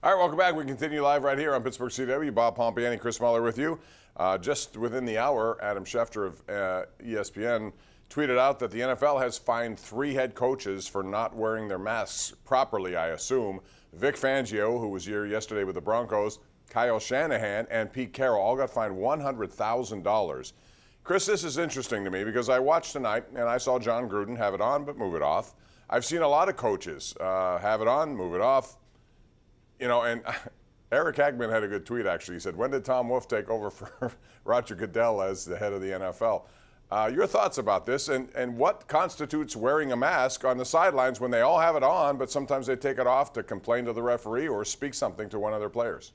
All right, welcome back. We continue live right here on Pittsburgh CW. Bob Pompeani, Chris Muller with you. Just within the hour, Adam Schefter of ESPN tweeted out that the NFL has fined 3 head coaches for not wearing their masks properly, I assume. Vic Fangio, who was here yesterday with the Broncos, Kyle Shanahan, and Pete Carroll all got fined $100,000. Chris, this is interesting to me because I watched tonight and I saw John Gruden have it on but move it off. I've seen a lot of coaches have it on, move it off. You know, and Eric Hagman had a good tweet, actually. He said, when did Tom Wolf take over for Roger Goodell as the head of the NFL? Your thoughts about this, and what constitutes wearing a mask on the sidelines when they all have it on, but sometimes they take it off to complain to the referee or speak something to one of their players?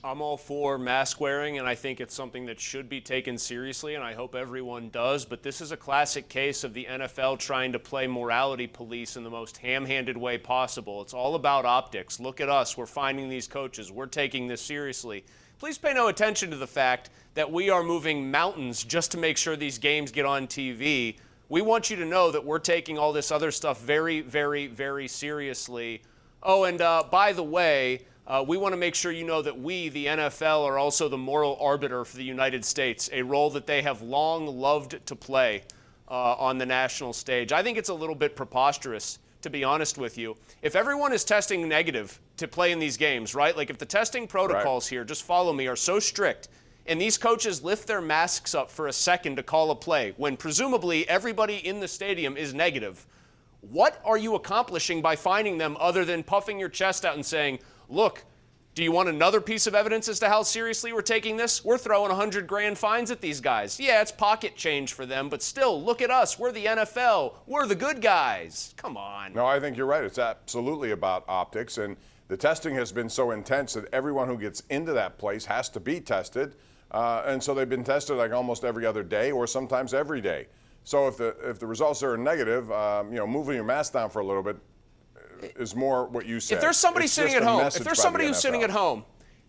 I'm all for mask wearing, and I think it's something that should be taken seriously, and I hope everyone does. But this is a classic case of the NFL trying to play morality police in the most ham-handed way possible. It's all about optics. Look at us. We're finding these coaches. We're taking this seriously. Please pay no attention to the fact that we are moving mountains just to make sure these games get on TV. We want you to know that we're taking all this other stuff very, very, very seriously. Oh, and by the way, we want to make sure you know that we, the NFL, are also the moral arbiter for the United States, a role that they have long loved to play on the national stage. I think it's a little bit preposterous, to be honest with you. If everyone is testing negative to play in these games, right? Like if the testing protocols here, just follow me, are so strict, and these coaches lift their masks up for a second to call a play, when presumably everybody in the stadium is negative, what are you accomplishing by finding them other than puffing your chest out and saying, look, do you want another piece of evidence as to how seriously we're taking this? We're throwing 100 grand fines at these guys. Yeah, it's pocket change for them, but still, look at us. We're the NFL. We're the good guys. Come on. No, I think you're right. It's absolutely about optics, and the testing has been so intense that everyone who gets into that place has to be tested, and so they've been tested like almost every other day or sometimes every day. So if the results are negative, moving your mask down for a little bit is more what you said. If there's somebody sitting at home, if there's somebody who's sitting at home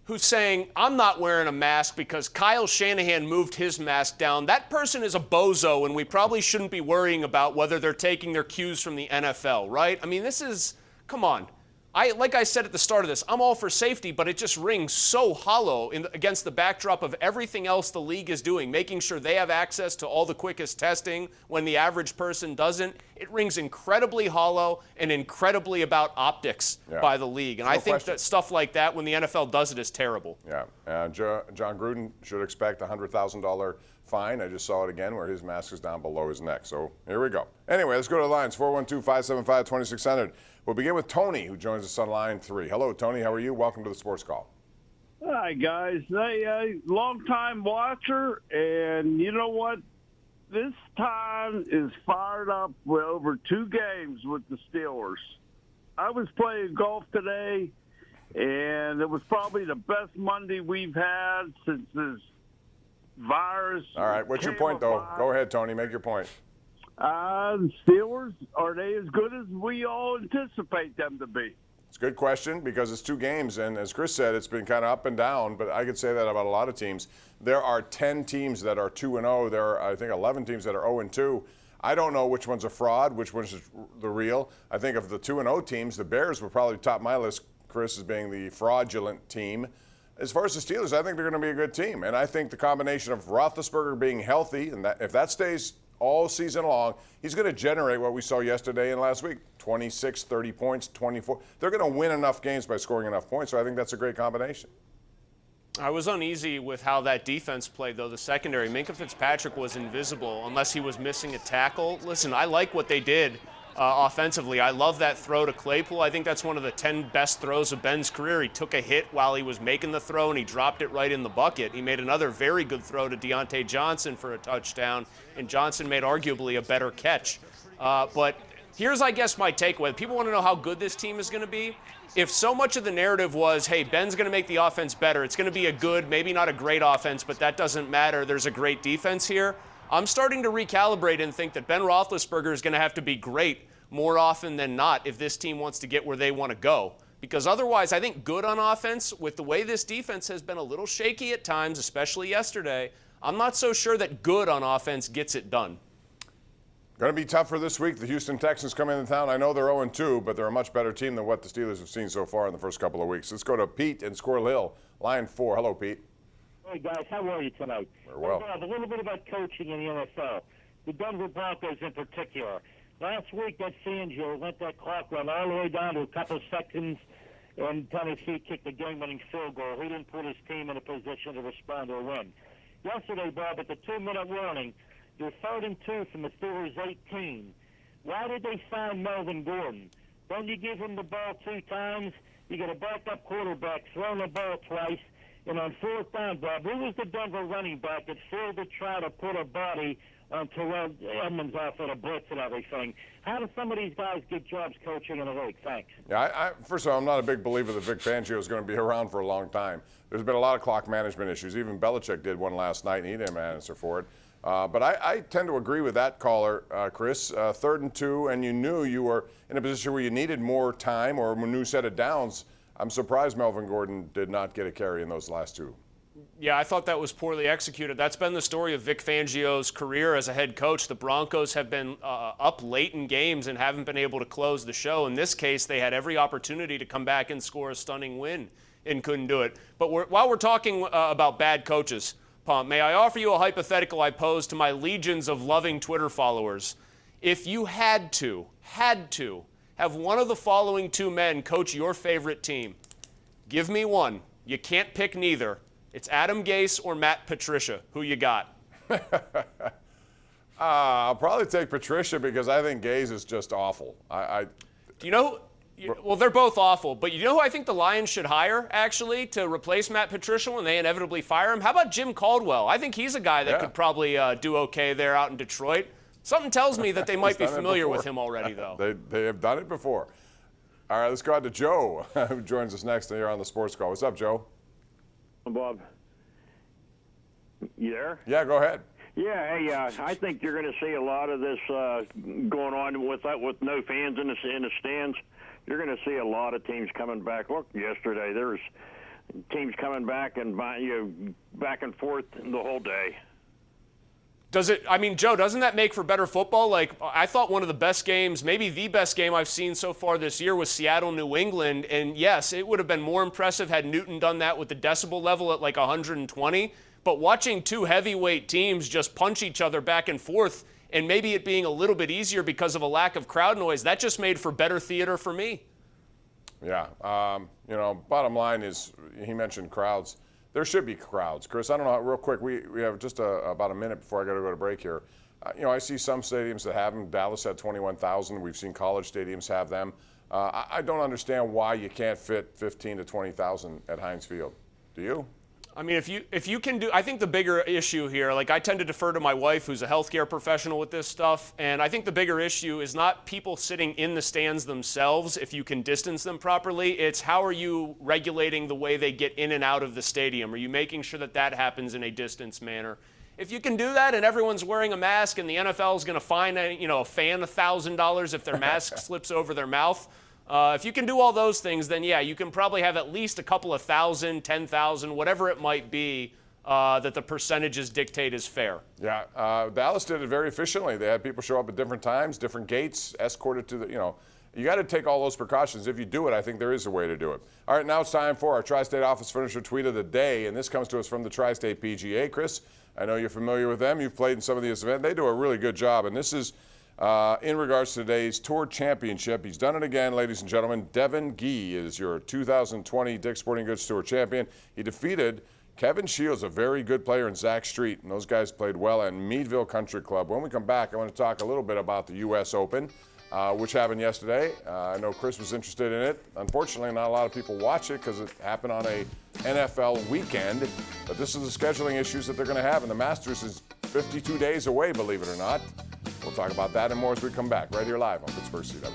who's saying, I'm not wearing a mask because Kyle Shanahan moved his mask down, that person is a bozo, and we probably shouldn't be worrying about whether they're taking their cues from the NFL, right? I mean, this is, come on. Like I said at the start of this, I'm all for safety, but it just rings so hollow against the backdrop of everything else the league is doing, making sure they have access to all the quickest testing when the average person doesn't. It rings incredibly hollow and incredibly about optics by the league. And I think that stuff like that, when the NFL does it, is terrible. Yeah, John Gruden should expect a $100,000 fine. I just saw it again where his mask is down below his neck. So here we go. Anyway, let's go to the lines, 412-575-2600. We'll begin with Tony, who joins us on line 3. Hello, Tony. How are you? Welcome to the Sports Call. Hi, guys. Long-time watcher, and you know what? This time is fired up with over 2 games with the Steelers. I was playing golf today, and it was probably the best Monday we've had since this virus. All right, what's your point, though? Go ahead, Tony. Make your point. Steelers, are they as good as we all anticipate them to be? It's a good question because it's 2 games, and as Chris said, it's been kind of up and down, but I could say that about a lot of teams. There are 10 teams that are 2-0. There are, I think, 11 teams that are 0-2. I don't know which one's a fraud, which one's the real. I think of the 2-0 teams, the Bears would probably top my list, Chris, as being the fraudulent team. As far as the Steelers, I think they're going to be a good team, and I think the combination of Roethlisberger being healthy, and that, if that stays all season long, he's going to generate what we saw yesterday and last week, 26, 30 points, 24. They're going to win enough games by scoring enough points, so I think that's a great combination. I was uneasy with how that defense played, though, the secondary. Minkah Fitzpatrick was invisible unless he was missing a tackle. Listen, I like what they did offensively. I love that throw to Claypool. I think that's one of the 10 best throws of Ben's career. He took a hit while he was making the throw, and he dropped it right in the bucket. He made another very good throw to Deontay Johnson for a touchdown, and Johnson made arguably a better catch. But here's, I guess, my takeaway. People want to know how good this team is going to be. If so much of the narrative was, hey, Ben's going to make the offense better, it's going to be a good, maybe not a great offense, but that doesn't matter. There's a great defense here. I'm starting to recalibrate and think that Ben Roethlisberger is going to have to be great more often than not if this team wants to get where they want to go. Because otherwise, I think good on offense, with the way this defense has been a little shaky at times, especially yesterday, I'm not so sure that good on offense gets it done. Going to be tough for this week. The Houston Texans come into town. I know they're 0-2, but they're a much better team than what the Steelers have seen so far in the first couple of weeks. Let's go to Pete in Squirrel Hill, line 4. Hello, Pete. Hey, guys. How are you tonight? Very well. A little bit about coaching in the NFL. The Denver Broncos in particular. Last week, that Fangio let that clock run all the way down to a couple of seconds, and Tennessee kicked the game-winning field goal. He didn't put his team in a position to respond or win. Yesterday, Bob, at the 2-minute warning, they're 3rd and 2 from the Steelers' 18. Why did they sign Melvin Gordon? Don't you give him the ball 2 times? You get a backup quarterback throwing the ball twice, and on 4th down, Bob, who was the Denver running back that failed to try to put a body on Terrell Edmonds off of a blitz and everything? How do some of these guys get jobs coaching in the league? Thanks. Yeah, first of all, I'm not a big believer that Vic Fangio is going to be around for a long time. There's been a lot of clock management issues. Even Belichick did one last night, and he didn't answer for it. But I tend to agree with that caller, Chris. 3rd and 2, and you knew you were in a position where you needed more time or a new set of downs. I'm surprised Melvin Gordon did not get a carry in those last 2. Yeah, I thought that was poorly executed. That's been the story of Vic Fangio's career as a head coach. The Broncos have been up late in games and haven't been able to close the show. In this case, they had every opportunity to come back and score a stunning win and couldn't do it. But while we're talking about bad coaches, Pomp, may I offer you a hypothetical I posed to my legions of loving Twitter followers? If you had to have one of the following 2 men coach your favorite team, give me one. You can't pick neither. It's Adam Gase or Matt Patricia. Who you got? I'll probably take Patricia because I think Gase is just awful. Do you know? Well, they're both awful, but you know who I think the Lions should hire, actually, to replace Matt Patricia when they inevitably fire him? How about Jim Caldwell? I think he's a guy that could probably do okay there out in Detroit. Something tells me that they might be familiar with him already, though. They have done it before. All right, let's go out to Joe, who joins us next here on the Sports Call. What's up, Joe? Bob, you there? Yeah, go ahead. Yeah, hey, I think you're going to see a lot of this going on with no fans in the stands. You're going to see a lot of teams coming back. Look, yesterday there was teams coming back and back and forth the whole day. Does it? I mean, Joe, doesn't that make for better football? Like, I thought one of the best games, maybe the best game I've seen so far this year was Seattle-New England. And yes, it would have been more impressive had Newton done that with the decibel level at like 120. But watching 2 heavyweight teams just punch each other back and forth, and maybe it being a little bit easier because of a lack of crowd noise, that just made for better theater for me. Yeah. Bottom line is, he mentioned crowds. There should be crowds. Chris, I don't know, real quick, we have just about a minute before I got to go to break here. I see some stadiums that have them. Dallas had 21,000. We've seen college stadiums have them. I don't understand why you can't fit 15 to 20,000 at Heinz Field. Do you? I mean, if you can do, I think the bigger issue here, like I tend to defer to my wife, who's a healthcare professional with this stuff, and I think the bigger issue is not people sitting in the stands themselves, if you can distance them properly. It's how are you regulating the way they get in and out of the stadium? Are you making sure that that happens in a distanced manner? If you can do that and everyone's wearing a mask and the NFL is going to fine a fan $1,000 if their mask slips over their mouth, if you can do all those things, then yeah, you can probably have at least a couple of thousand, 10,000, whatever it might be, that the percentages dictate is fair. Yeah, Dallas did it very efficiently. They had people show up at different times, different gates, escorted to the, you got to take all those precautions. If you do it, I think there is a way to do it. All right, now it's time for our Tri-State Office Finisher Tweet of the Day, and this comes to us from the Tri-State PGA. Chris, I know you're familiar with them. You've played in some of these events. They do a really good job, and this is in regards to today's Tour Championship. He's done it again, ladies and gentlemen. Devin Gee is your 2020 Dick's Sporting Goods Tour champion. He defeated Kevin Shields, a very good player, and Zach Street, and those guys played well at Meadville Country Club. When we come back, I want to talk a little bit about the U.S. Open, which happened yesterday. I know Chris was interested in it. Unfortunately, not a lot of people watch it because it happened on a NFL weekend, but this is the scheduling issues that they're going to have, and the Masters is 52 days away, believe it or not. We'll talk about that and more as we come back right here live on Pittsburgh CW.